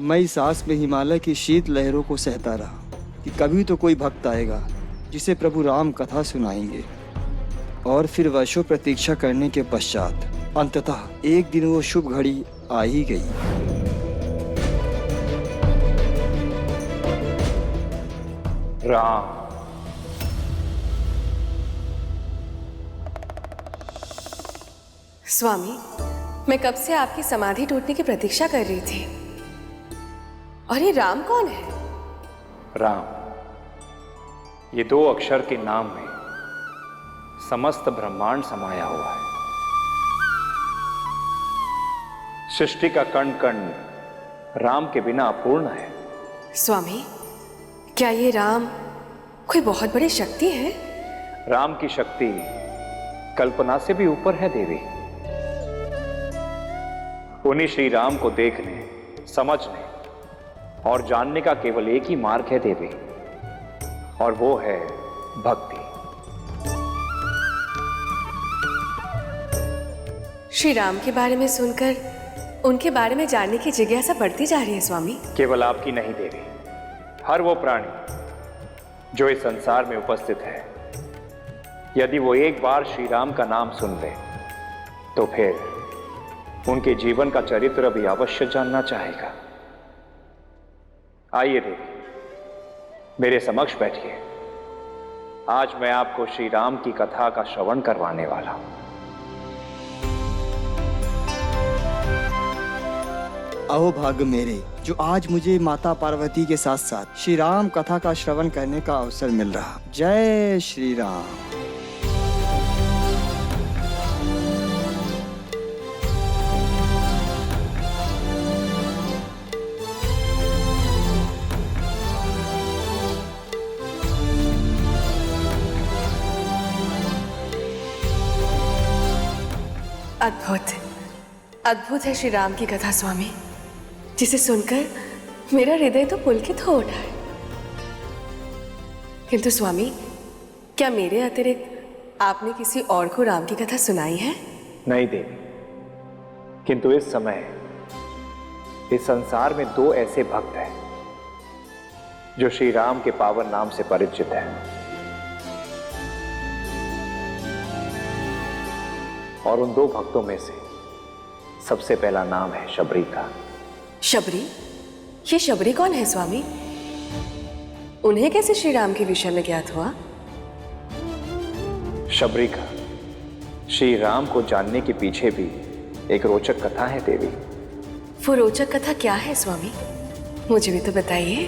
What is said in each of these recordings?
मैं इस आस में हिमालय की शीत लहरों को सहता रहा कि कभी तो कोई भक्त आएगा जिसे प्रभु राम कथा सुनाएंगे। और फिर वर्षों प्रतीक्षा करने के पश्चात अंततः एक दिन वो शुभ घड़ी आ ही गई। राम। स्वामी, मैं कब से आपकी समाधि टूटने की प्रतीक्षा कर रही थी। और ये राम कौन है? राम, ये 2 अक्षर के नाम में समस्त ब्रह्मांड समाया हुआ है। सृष्टि का कण कण राम के बिना अपूर्ण है। स्वामी, क्या ये राम कोई बहुत बड़ी शक्ति है? राम की शक्ति कल्पना से भी ऊपर है देवी। उन्हीं श्री राम को देखने, समझने और जानने का केवल एक ही मार्ग है देवी, और वो है भक्ति। श्री राम के बारे में सुनकर उनके बारे में जानने की जिज्ञासा बढ़ती जा रही है स्वामी। केवल आपकी नहीं देवी, हर वो प्राणी जो इस संसार में उपस्थित है, यदि वो एक बार श्री राम का नाम सुन ले तो फिर उनके जीवन का चरित्र भी अवश्य जानना चाहेगा। आइए देवी, मेरे समक्ष बैठिए। आज मैं आपको श्री राम की कथा का श्रवण करवाने वाला हूं। अहो भाग्य मेरे, जो आज मुझे माता पार्वती के साथ साथ श्री राम कथा का श्रवण करने का अवसर मिल रहा। जय श्री राम। अद्भुत, अद्भुत है श्री राम की कथा स्वामी, जिसे सुनकर मेरा हृदय तो पुलकित हो उठा है। किंतु स्वामी, क्या मेरे अतिरिक्त आपने किसी और को राम की कथा सुनाई है? नहीं देवी, किंतु इस समय इस संसार में 2 ऐसे भक्त हैं जो श्री राम के पावन नाम से परिचित हैं, और उन 2 भक्तों में से सबसे पहला नाम है शबरी का। शबरी? ये शबरी कौन है स्वामी? उन्हें कैसे श्री राम के विषय में ज्ञात हुआ? शबरी का श्री राम को जानने के पीछे भी एक रोचक कथा है देवी। वो रोचक कथा क्या है स्वामी? मुझे भी तो बताइए।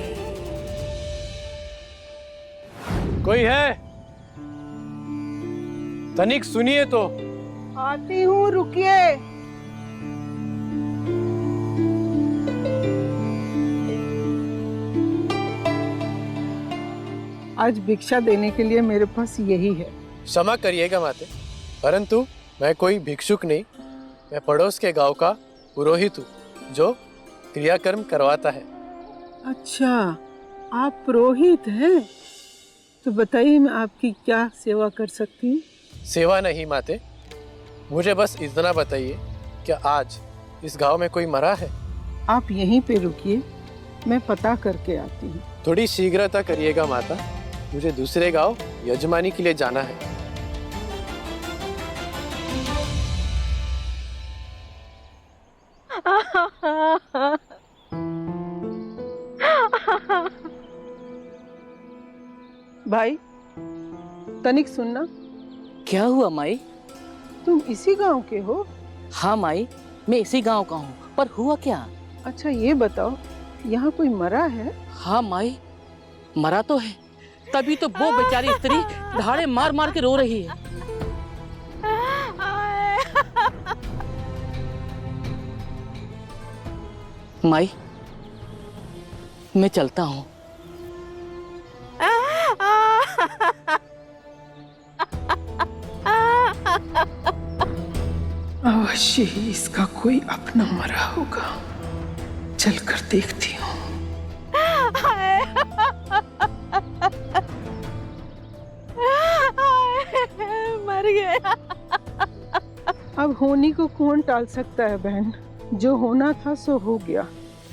कोई है? तनिक सुनिए तो। आती हूँ, रुकिए। आज भिक्षा देने के लिए मेरे पास यही है। क्षमा करिएगा माते, परंतु मैं कोई भिक्षुक नहीं, मैं पड़ोस के गांव का पुरोहित हूँ जो क्रियाकर्म करवाता है। अच्छा, आप पुरोहित हैं? तो बताइए, मैं आपकी क्या सेवा कर सकती हूँ? सेवा नहीं माते, मुझे बस इतना बताइए, क्या आज इस गांव में कोई मरा है? आप यहीं पे रुकिए, मैं पता करके आती हूँ। थोड़ी शीघ्रता करिएगा माता, मुझे दूसरे गांव यजमानी के लिए जाना है। भाई, तनिक सुनना। क्या हुआ माई? तुम इसी गांव के हो? हाँ माई, मैं इसी गांव का हूँ, पर हुआ क्या? अच्छा ये बताओ, यहाँ कोई मरा है? हाँ माई, मरा तो है, तभी तो वो बेचारी स्त्री ढाड़े मार मार के रो रही है। माई, मैं चलता हूँ। अवश्य ही इसका कोई अपना मरा होगा, चलकर देखती हूँ। मर गया। अब होनी को कौन टाल सकता है बहन? जो होना था सो हो गया।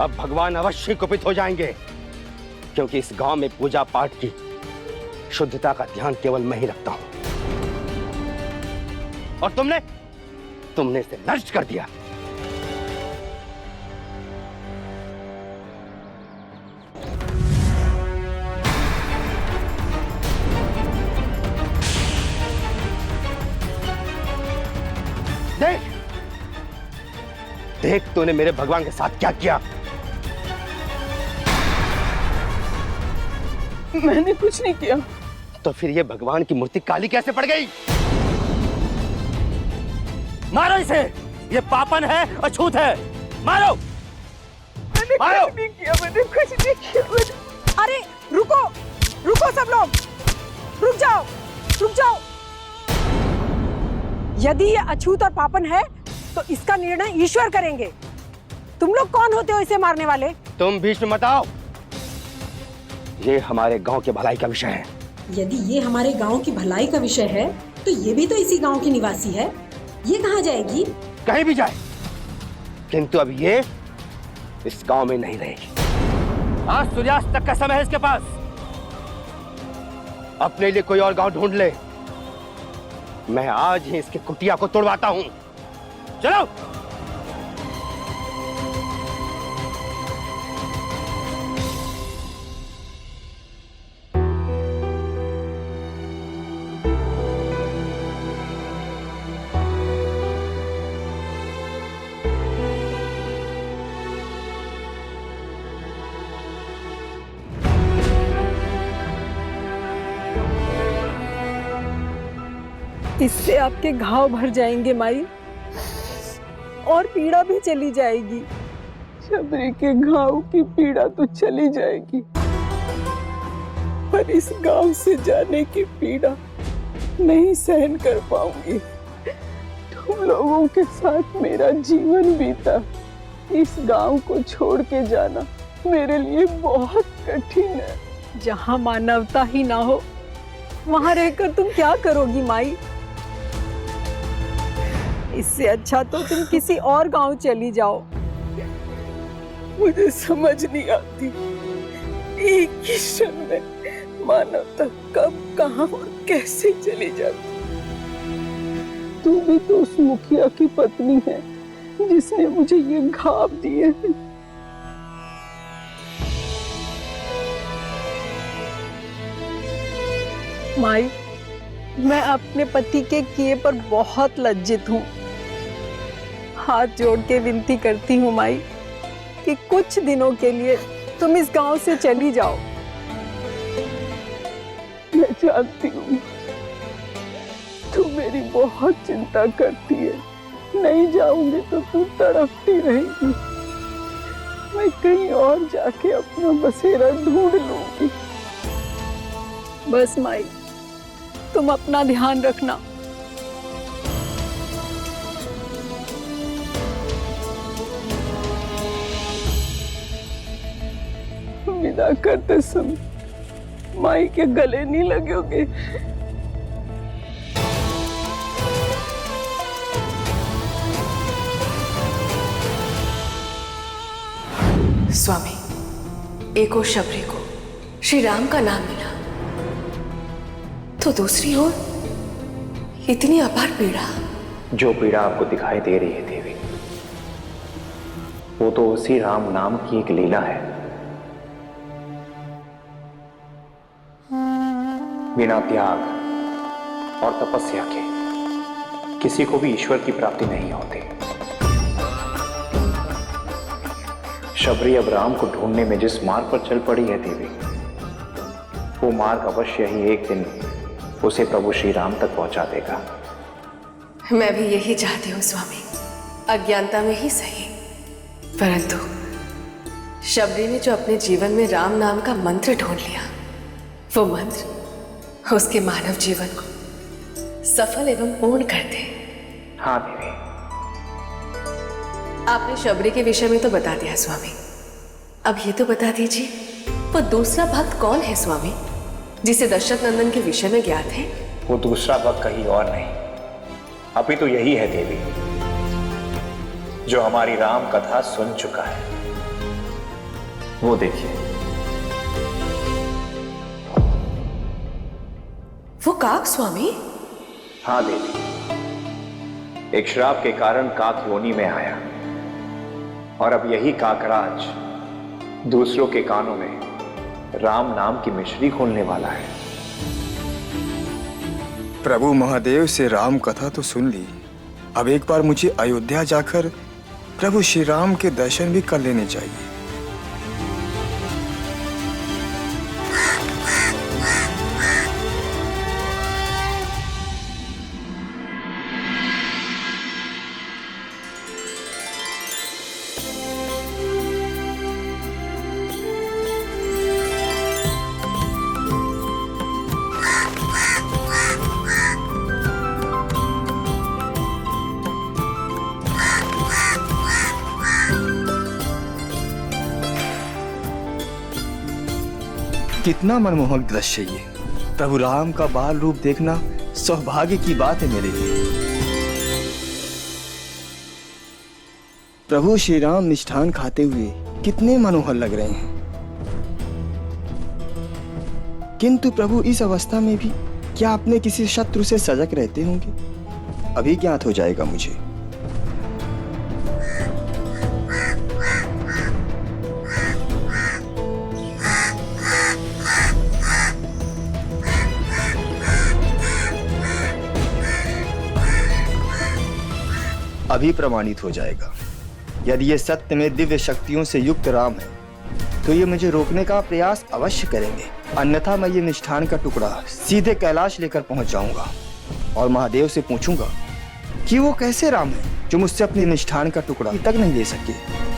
अब भगवान अवश्य कुपित हो जाएंगे, क्योंकि इस गांव में पूजा पाठ की शुद्धता का ध्यान केवल मैं ही रखता हूं, और तुमने इसे नष्ट कर दिया। देख तूने मेरे भगवान के साथ क्या किया। मैंने कुछ नहीं किया। तो फिर ये भगवान की मूर्ति काली कैसे पड़ गई? मारो इसे, ये पापन है, अछूत है, मारो। मैंने कुछ नहीं किया, मैंने कुछ नहीं किया। अरे रुको, रुको सब लोग, रुक जाओ, रुक जाओ। यदि ये अछूत और पापन है तो इसका निर्णय ईश्वर करेंगे। तुम लोग कौन होते हो इसे मारने वाले? तुम बीच में मत आओ, ये हमारे गांव के भलाई का विषय है। यदि ये हमारे गांव की भलाई का विषय है तो ये भी तो इसी गांव की निवासी है। ये कहाँ जाएगी? कहीं भी जाए, किंतु अब ये इस गांव में नहीं रहेगी। आज सूर्यास्त तक का समय है इसके पास, अपने लिए कोई और गांव ढूंढ ले। मैं आज ही इसके कुटिया को तोड़वाता हूं। चलो। इससे आपके घाव भर जाएंगे माई, और पीड़ा भी चली जाएगी। शबरी के घाव की पीड़ा तो चली जाएगी, पर इस गांव से जाने की पीड़ा नहीं सहन कर पाऊंगी। तुम लोगों के साथ मेरा जीवन बीता, इस गांव को छोड़ के जाना मेरे लिए बहुत कठिन है। जहाँ मानवता ही ना हो वहाँ रहकर तुम क्या करोगी माई? इससे अच्छा तो तुम किसी और गांव चली जाओ। मुझे समझ नहीं आती, एक ही क्षण में मानवता कब, कहां और कैसे चली जाती। तू भी तो उस मुखिया की पत्नी है जिसने मुझे ये घाव दिए हैं। माई, मैं अपने पति के किए पर बहुत लज्जित हूँ। हाथ जोड़ के विनती करती हूँ माई कि कुछ दिनों के लिए तुम इस गांव से चली जाओ। मैं जानती हूँ तू मेरी बहुत चिंता करती है। नहीं जाऊंगी तो तू तड़पती रहेगी। मैं कहीं और जाके अपना बसेरा ढूंढ लूंगी। बस माई, तुम अपना ध्यान रखना। विदा करते समय माई के गले नहीं लगोगे। स्वामी, एक और शबरी को श्री राम का नाम मिला, तो दूसरी ओर इतनी अपार पीड़ा। जो पीड़ा आपको दिखाई दे रही है देवी, वो तो उसी राम नाम की एक लीला है। बिना त्याग और तपस्या के किसी को भी ईश्वर की प्राप्ति नहीं होती। शबरी अब राम को ढूंढने में जिस मार्ग पर चल पड़ी है देवी, वो मार्ग अवश्य ही एक दिन उसे प्रभु श्री राम तक पहुंचा देगा। मैं भी यही चाहती हूँ स्वामी, अज्ञानता में ही सही, परंतु शबरी ने जो अपने जीवन में राम नाम का मंत्र ढूंढ लिया, वो मंत्र उसके मानव जीवन को सफल एवं पूर्ण कर दे। हाँ देवी, आपने शबरी के विषय में तो बता दिया स्वामी, अब ये तो बता दीजिए वो दूसरा भक्त कौन है स्वामी, जिसे दशरथ नंदन के विषय में ज्ञात है? वो दूसरा भक्त कहीं और नहीं, अभी तो यही है देवी, जो हमारी राम कथा सुन चुका है वो देखिए। वो काक स्वामी? हाँ देवी, एक श्राप के कारण काक योनि में आया और अब यही काकराज दूसरों के कानों में राम नाम की मिश्री खोलने वाला है। प्रभु महादेव से राम कथा तो सुन ली, अब एक बार मुझे अयोध्या जाकर प्रभु श्री राम के दर्शन भी कर लेने चाहिए। कितना मनमोहक दृश्य ये। प्रभु राम का बाल रूप देखना सौभाग्य की बात है मेरे लिए। प्रभु श्री राम मिष्ठान खाते हुए कितने मनोहर लग रहे हैं। किंतु प्रभु इस अवस्था में भी क्या अपने किसी शत्रु से सजग रहते होंगे? अभी ज्ञात हो जाएगा मुझे। अभी प्रमाणित हो जाएगा। यदि ये सत्य में दिव्य शक्तियों से युक्त राम है तो ये मुझे रोकने का प्रयास अवश्य करेंगे, अन्यथा मैं ये मिष्ठान का टुकड़ा सीधे कैलाश लेकर पहुंच जाऊंगा और महादेव से पूछूंगा कि वो कैसे राम है जो मुझसे अपने मिष्ठान का टुकड़ा तक नहीं ले सके।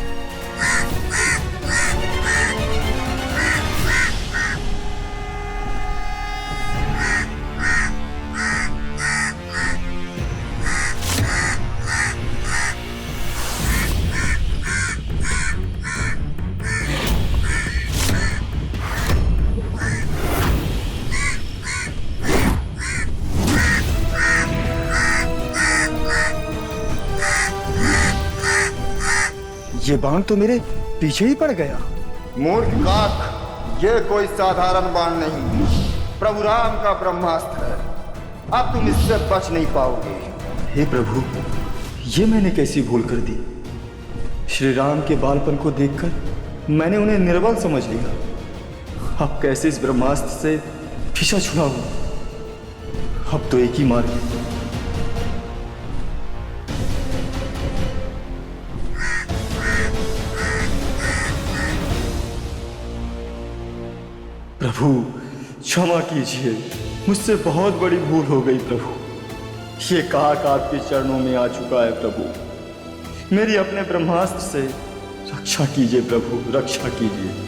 ये बाण तो मेरे पीछे ही पड़ गया। मूर्ख काक, ये कोई साधारण बाण नहीं, प्रभु राम का ब्रह्मास्त्र है। अब तुम इससे बच नहीं पाओगे। हे प्रभु, ये मैंने कैसी भूल कर दी। श्री राम के बालपन को देखकर मैंने उन्हें निर्बल समझ लिया। अब कैसे इस ब्रह्मास्त्र से पीछा छुड़ाऊं? अब तो एक ही मार्ग है। प्रभु क्षमा कीजिए, मुझसे बहुत बड़ी भूल हो गई प्रभु। ये काक आपके चरणों में आ चुका है प्रभु। मेरी अपने ब्रह्मास्त्र से रक्षा कीजिए प्रभु, रक्षा कीजिए।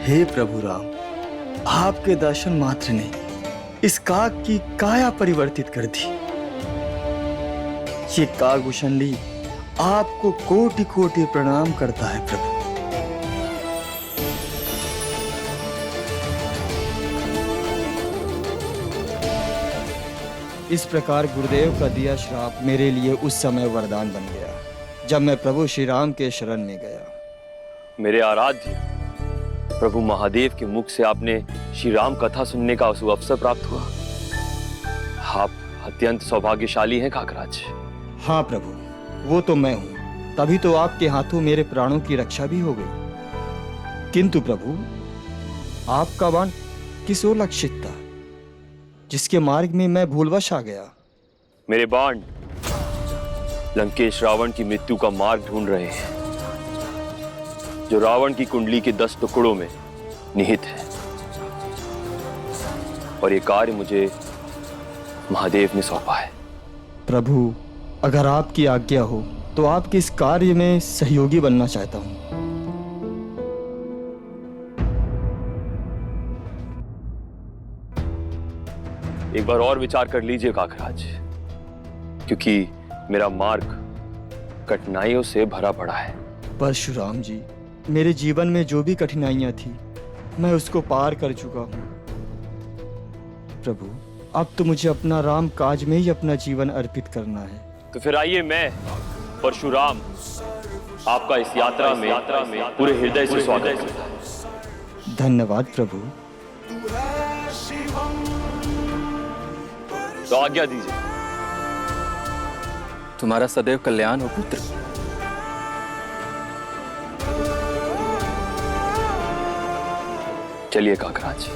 हे प्रभु राम, आपके दर्शन मात्र ने इस काक की काया परिवर्तित कर दी। ये काकभूषणी आपको कोटि कोटि प्रणाम करता है प्रभु। इस प्रकार गुरुदेव का दिया श्राप मेरे लिए उस समय वरदान बन गया जब मैं प्रभु श्री राम के शरण में गया। मेरे आराध्य प्रभु महादेव के मुख से आपने श्री राम कथा सुनने का अवसर प्राप्त हुआ। आप अत्यंत सौभाग्यशाली हैं काकराज। हाँ प्रभु, वो तो मैं हूँ, तभी तो आपके हाथों मेरे प्राणों की रक्षा भी हो गई। किंतु प्रभु, आपका बाण किस ओर लक्षित था जिसके मार्ग में मैं भूलवश आ गया? मेरे बाण लंकेश रावण की मृत्यु का मार्ग ढूंढ रहे हैं, जो रावण की कुंडली के 10 टुकड़ों में निहित है। और ये कार्य मुझे महादेव ने सौंपा है। प्रभु, अगर आपकी आज्ञा हो तो आपके इस कार्य में सहयोगी बनना चाहता हूं। एक बार और विचार कर लीजिए काकराज, क्योंकि मेरा मार्ग कठिनाइयों से भरा पड़ा है। परशुराम जी, मेरे जीवन में जो भी कठिनाइयां थी मैं उसको पार कर चुका हूँ। प्रभु, अब तो मुझे अपना राम काज में ही अपना जीवन अर्पित करना है। तो फिर आइए, मैं परशुराम आपका इस यात्रा में पूरे हृदय से स्वागत करता हूं। धन्यवाद प्रभु। तो आज्ञा दीजिए। तुम्हारा सदैव कल्याण हो पुत्र। चलिए काकराज।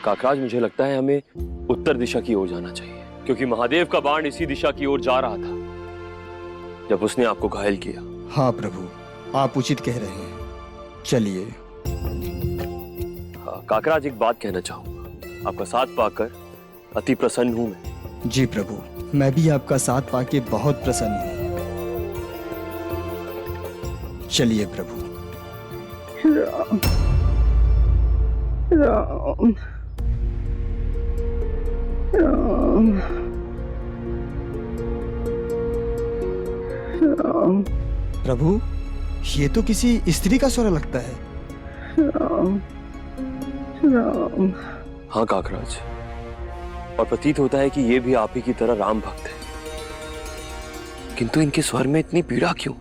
काकराज, मुझे लगता है हमें उत्तर दिशा की ओर जाना चाहिए, क्योंकि महादेव का बाण इसी दिशा की ओर जा रहा था जब उसने आपको घायल किया। हाँ प्रभु, आप उचित कह रहे हैं। चलिए। हाँ काकराज, एक बात कहना चाहूंगा। आपका साथ पाकर अति प्रसन्न हूं मैं। जी प्रभु, मैं भी आपका साथ पाके बहुत प्रसन्न हूँ। चलिए प्रभु। राम राम राम राम। प्रभु, ये तो किसी स्त्री का स्वर लगता है। राम राम। हाँ काकराज, और प्रतीत होता है कि ये भी आप ही की तरह राम भक्त है, किंतु इनके स्वर में इतनी पीड़ा क्यों?